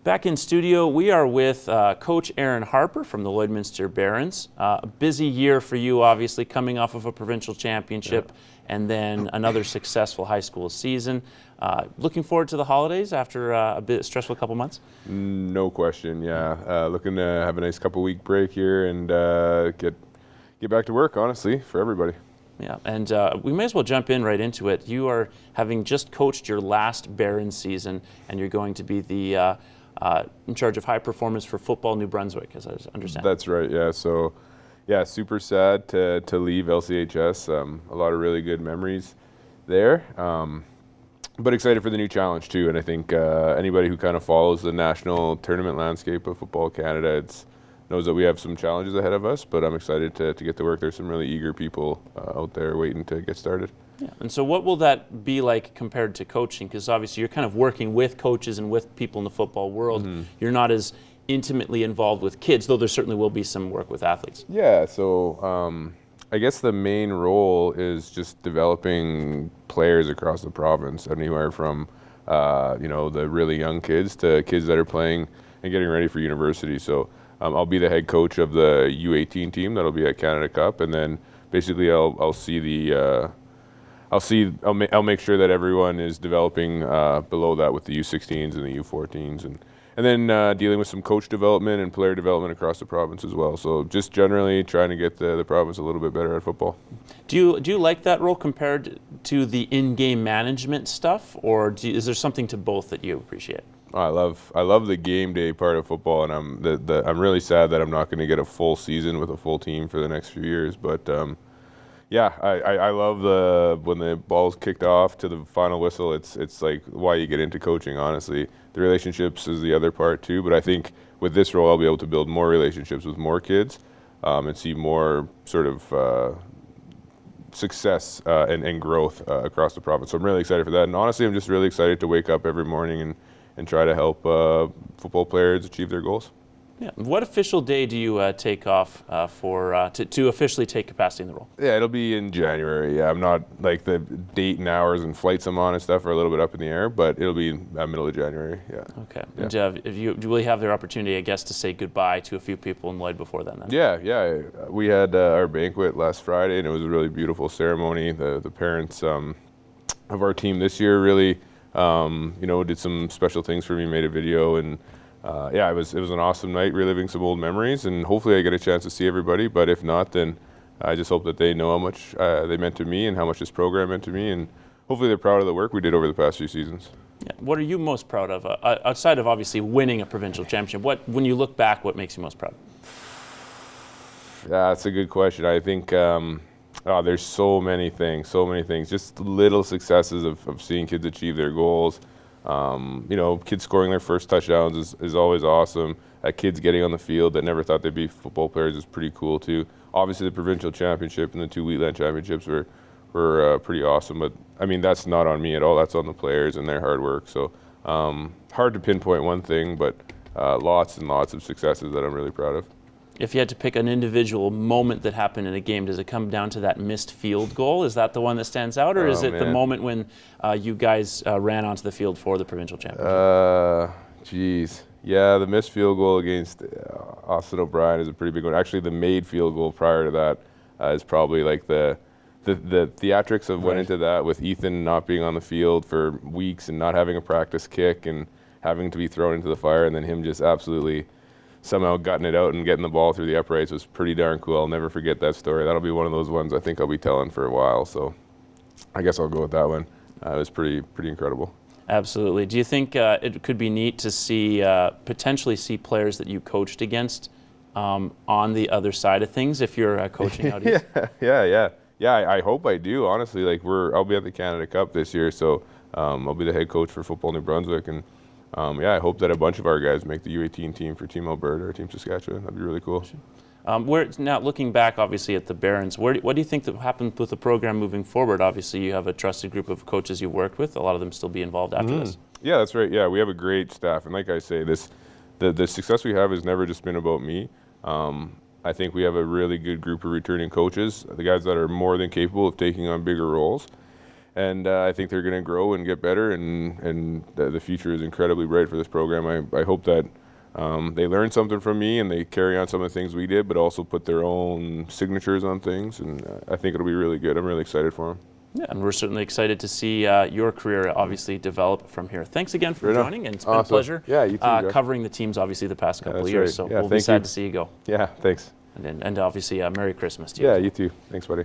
Back in studio, we are with Coach Aaron Harper from the Lloydminster Barons. A busy year for you, obviously, coming off of a provincial championship and then another successful high school season. Looking forward to the holidays after a bit stressful couple months? No question, yeah. Looking to have a nice couple-week break here and get back to work, honestly, for everybody. Yeah, and we may as well jump in right into it. You are having just coached your last Barons season, and you're going to be the in charge of high performance for Football New Brunswick, as I understand. That's right, yeah. So, yeah, super sad to leave LCHS. A lot of really good memories there, but excited for the new challenge too. And I think anybody who kind of follows the national tournament landscape of Football Canada knows that we have some challenges ahead of us, but I'm excited to get to work. There's some really eager people out there waiting to get started. Yeah. And so what will that be like compared to coaching? Because obviously you're kind of working with coaches and with people in the football world. Mm-hmm. You're not as intimately involved with kids, though there certainly will be some work with athletes. Yeah, so I guess the main role is just developing players across the province, anywhere from the really young kids to kids that are playing and getting ready for university. So I'll be the head coach of the U18 team that'll be at Canada Cup, and then basically I'll make sure that everyone is developing below that with the U16s and the U14s, and then dealing with some coach development and player development across the province as well. So just generally trying to get the province a little bit better at football. Do you like that role compared to the in-game management stuff, or is there something to both that you appreciate? I love the game day part of football, and I'm really sad that I'm not going to get a full season with a full team for the next few years. But yeah, I love when the ball's kicked off to the final whistle. It's like why you get into coaching, honestly. The relationships is the other part too, but I think with this role I'll be able to build more relationships with more kids and see more sort of success and growth across the province. So I'm really excited for that, and honestly I'm just really excited to wake up every morning and try to help football players achieve their goals. Yeah. What official day do you take off to officially take capacity in the role? Yeah, it'll be in January. Yeah, I'm not like the date and hours and flights I'm on and stuff are a little bit up in the air, but it'll be middle of January. Yeah. Okay. Yeah. And do you really have their opportunity, I guess, to say goodbye to a few people in Lloyd before then? Yeah. We had our banquet last Friday, and it was a really beautiful ceremony. The parents of our team this year really, did some special things for me, made a video, and it was an awesome night, reliving some old memories, and hopefully I get a chance to see everybody, but if not, then I just hope that they know how much they meant to me and how much this program meant to me, and hopefully they're proud of the work we did over the past few seasons. Yeah. What are you most proud of, outside of obviously winning a provincial championship? When you look back, what makes you most proud? Yeah, that's a good question. I think there's so many things, just little successes of seeing kids achieve their goals. Kids scoring their first touchdowns is always awesome. Kids getting on the field that never thought they'd be football players is pretty cool too. Obviously the provincial championship and the 2 Wheatland championships were pretty awesome, but I mean that's not on me at all. That's on the players and their hard work. So hard to pinpoint one thing, but lots and lots of successes that I'm really proud of. If you had to pick an individual moment that happened in a game, does it come down to that missed field goal? Is that the one that stands out, or is it the moment when you guys ran onto the field for the provincial championship? Yeah, the missed field goal against Austin O'Brien is a pretty big one. Actually, the made field goal prior to that is probably like the theatrics of went into that, with Ethan not being on the field for weeks and not having a practice kick and having to be thrown into the fire, and then him just absolutely somehow gutting it out and getting the ball through the uprights was pretty darn cool. I'll never forget that story. That'll be one of those ones I think I'll be telling for a while. So I guess I'll go with that one. It was pretty incredible. Absolutely. Do you think it could be neat to potentially see players that you coached against on the other side of things if you're coaching out east? Yeah. I hope I do. Honestly, I'll be at the Canada Cup this year, so I'll be the head coach for Football New Brunswick, and I hope that a bunch of our guys make the U18 team for Team Alberta or Team Saskatchewan. That'd be really cool. Now, looking back, obviously, at the Barons, what do you think that happened with the program moving forward? Obviously, you have a trusted group of coaches you worked with. A lot of them still be involved after this. Yeah, that's right. Yeah, we have a great staff. And like I say, the success we have has never just been about me. I think we have a really good group of returning coaches, the guys that are more than capable of taking on bigger roles. And I think they're going to grow and get better, and the future is incredibly bright for this program. I hope that they learn something from me and they carry on some of the things we did, but also put their own signatures on things, and I think it'll be really good. I'm really excited for them. Yeah, and we're certainly excited to see your career obviously develop from here. Thanks again for joining, and it's been a pleasure you too, covering the teams obviously the past couple of years. Right. So yeah, we'll be sad to see you go. Yeah, thanks. And obviously Merry Christmas to you. Yeah, you too. Thanks, buddy.